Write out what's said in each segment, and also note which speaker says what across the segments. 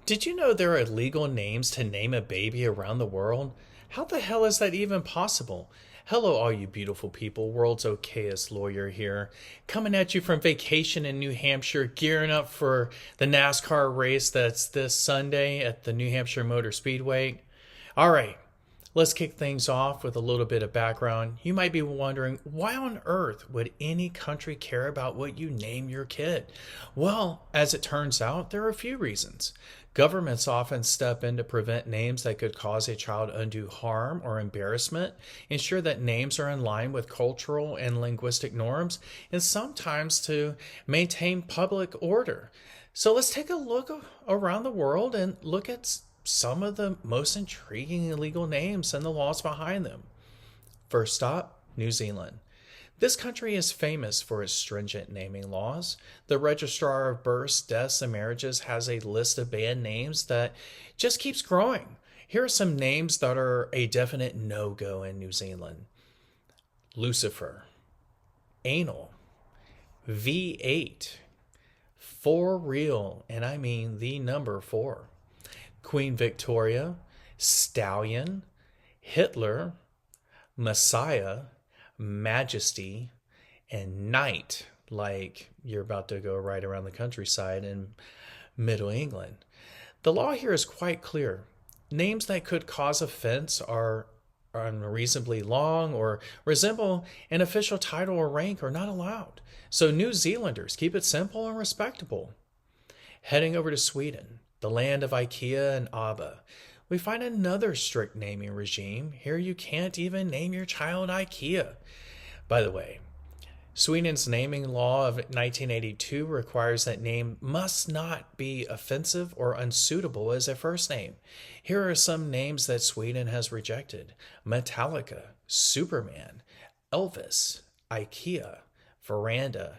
Speaker 1: Did you know there are legal names to name a baby around the world? How the hell is that even possible? Hello, all you beautiful people. World's Okayest lawyer here, coming at you from vacation in New Hampshire, gearing up for the NASCAR race that's this Sunday at the New Hampshire Motor Speedway. All right, let's kick things off with a little bit of background. You might be wondering, why on earth would any country care about what you name your kid? Well, as it turns out, there are a few reasons. Governments often step in to prevent names that could cause a child undue harm or embarrassment, ensure that names are in line with cultural and linguistic norms, and sometimes to maintain public order. So let's take a look around the world and look at some of the most intriguing illegal names and the laws behind them. First stop, New Zealand. This country is famous for its stringent naming laws. The Registrar of Births, Deaths, and Marriages has a list of banned names that just keeps growing. Here are some names that are a definite no-go in New Zealand. Lucifer, Anal, V8, For Real, and I mean the number 4. Queen Victoria, Stallion, Hitler, Messiah, Majesty, and Knight, like you're about to go right around the countryside in Middle England. The law here is quite clear. Names that could cause offense are unreasonably long or resemble an official title or rank are not allowed. So New Zealanders, keep it simple and respectable. Heading over to Sweden, the land of IKEA and ABBA, we find another strict naming regime. Here you can't even name your child IKEA. By the way, Sweden's naming law of 1982 requires that name must not be offensive or unsuitable as a first name. Here are some names that Sweden has rejected: Metallica, Superman, Elvis, IKEA, Veranda,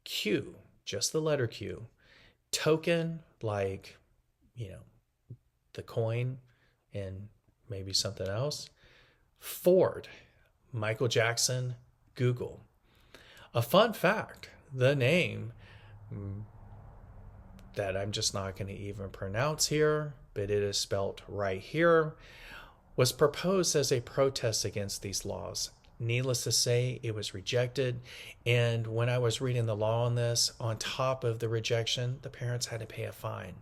Speaker 1: Q, just the letter Q, Token, like, the coin, and maybe something else, Ford, Michael Jackson, Google. A fun fact, the name that I'm just not going to even pronounce here, but it is spelt right here, was proposed as a protest against these laws. Needless to say, it was rejected. And when I was reading the law on this, on top of the rejection, the parents had to pay a fine.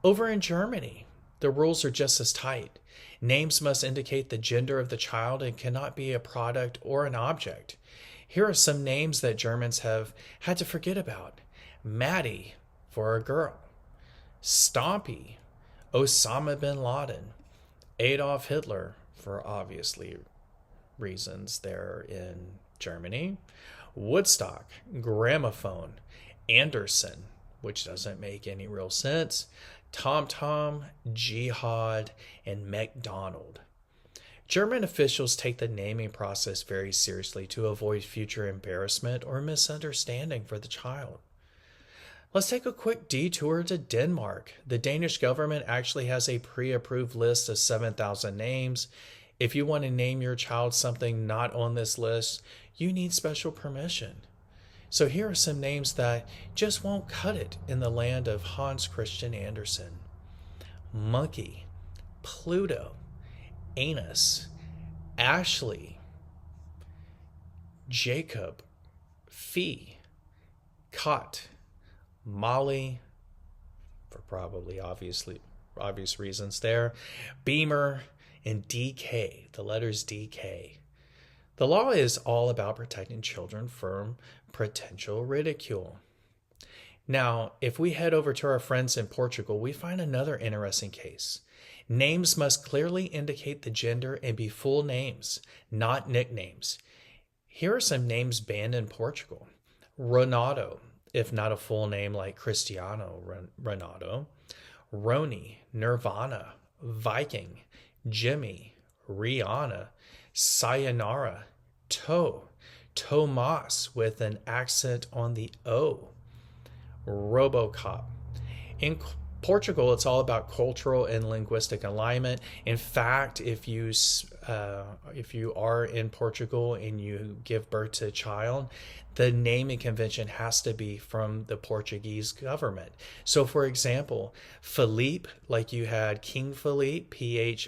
Speaker 1: Over in Germany, the rules are just as tight. Names must indicate the gender of the child and cannot be a product or an object. Here are some names that Germans have had to forget about. Maddie, for a girl. Stompy, Osama bin Laden. Adolf Hitler, for obviously reasons there in Germany. Woodstock, gramophone. Anderson, which doesn't make any real sense. Tom Tom, Jihad, and McDonald. German officials take the naming process very seriously to avoid future embarrassment or misunderstanding for the child. Let's take a quick detour to Denmark. The Danish government actually has a pre-approved list of 7,000 names. If you want to name your child something not on this list, you need special permission. So here are some names that just won't cut it in the land of Hans Christian Andersen. Monkey, Pluto, Anus, Ashley, Jacob, Fee, Cot, Molly, for probably obvious reasons there, Beamer, and DK, the letters DK. The law is all about protecting children from potential ridicule. Now, if we head over to our friends in Portugal, we find another interesting case. Names must clearly indicate the gender and be full names, not nicknames. Here are some names banned in Portugal. Ronaldo, if not a full name like Cristiano Ronaldo. Roni, Nirvana, Viking, Jimmy, Rihanna, Sayonara, Tomas with an accent on the O, Robocop. In Portugal, it's all about cultural and linguistic alignment. In fact, if you are in Portugal and you give birth to a child, the naming convention has to be from the Portuguese government. So, for example, Philippe, like you had King Philippe, Phillipe,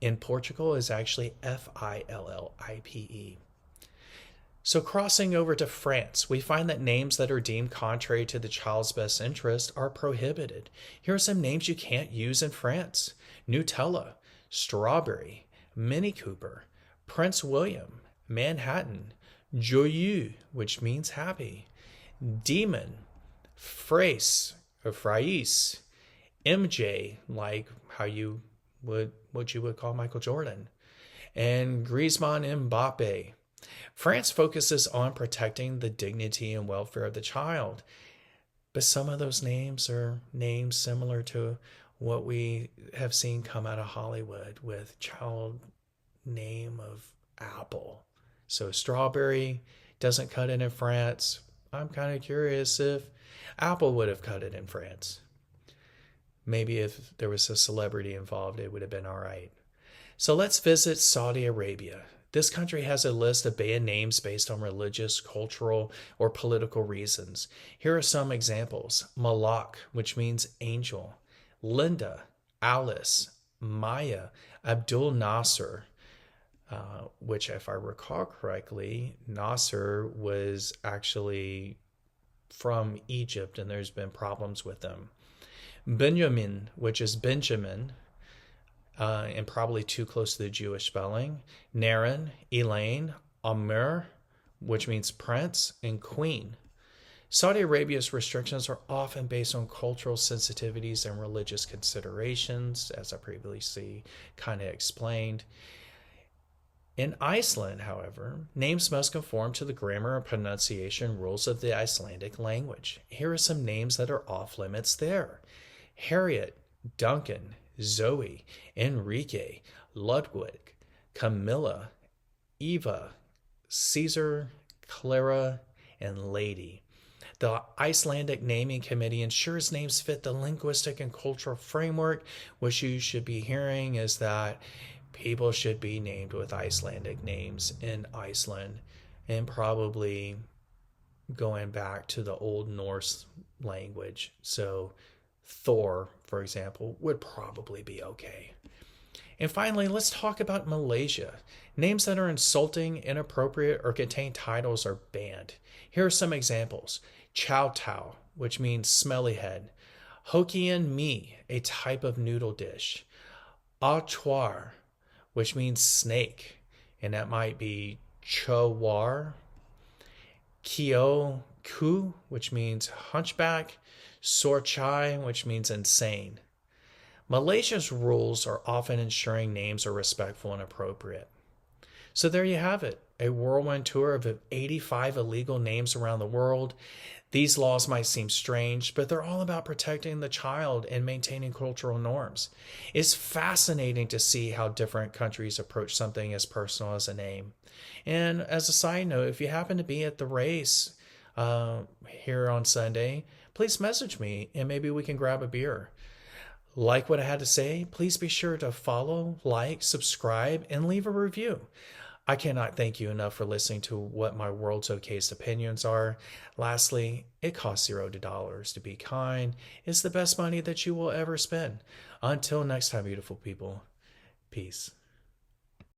Speaker 1: in Portugal is actually Fillipe. So, crossing over to France, we find that names that are deemed contrary to the child's best interest are prohibited. Here are some names you can't use in France: Nutella, Strawberry, Mini Cooper, Prince William, Manhattan, Joyeux, which means happy, Demon, Frace or Frais, MJ, like how you would what you would call Michael Jordan, and Griezmann Mbappe. France focuses on protecting the dignity and welfare of the child, but some of those names are names similar to what we have seen come out of Hollywood with child name of Apple. So Strawberry doesn't cut it in France. I'm kind of curious if Apple would have cut it in France. Maybe if there was a celebrity involved, it would have been all right. So let's visit Saudi Arabia. This country has a list of banned names based on religious, cultural, or political reasons. Here are some examples: Malak, which means angel; Linda, Alice, Maya, Abdul Nasser, which, if I recall correctly, Nasser was actually from Egypt and there's been problems with them. Benjamin, which is Benjamin, and probably too close to the Jewish spelling; Naren, Elaine, Amr, which means prince, and queen. Saudi Arabia's restrictions are often based on cultural sensitivities and religious considerations, as I previously kind of explained. In Iceland, however, names must conform to the grammar and pronunciation rules of the Icelandic language. Here are some names that are off limits there: Harriet, Duncan, Zoe, Enrique, Ludwig, Camilla, Eva, Caesar, Clara, and Lady. The Icelandic Naming Committee ensures names fit the linguistic and cultural framework. What you should be hearing is that people should be named with Icelandic names in Iceland, and probably going back to the Old Norse language. So Thor, for example, would probably be okay. And finally, let's talk about Malaysia. Names that are insulting, inappropriate, or contain titles are banned. Here are some examples: Chow Tao, which means smelly head; Hokkien Mee, a type of noodle dish; Achuar, which means snake, and that might be Chawar; Kyo Ku, which means hunchback; Sor Chai, which means insane. Malaysia's rules are often ensuring names are respectful and appropriate. So there you have it, a whirlwind tour of 85 illegal names around the world. These laws might seem strange, but they're all about protecting the child and maintaining cultural norms. It's fascinating to see how different countries approach something as personal as a name. And as a side note, if you happen to be at the race here on Sunday, please message me and maybe we can grab a beer. Like what I had to say, please be sure to follow, like, subscribe, and leave a review. I cannot thank you enough for listening to what my world's okayest opinions are. Lastly, it costs $0 to be kind. It's the best money that you will ever spend. Until next time, beautiful people, peace.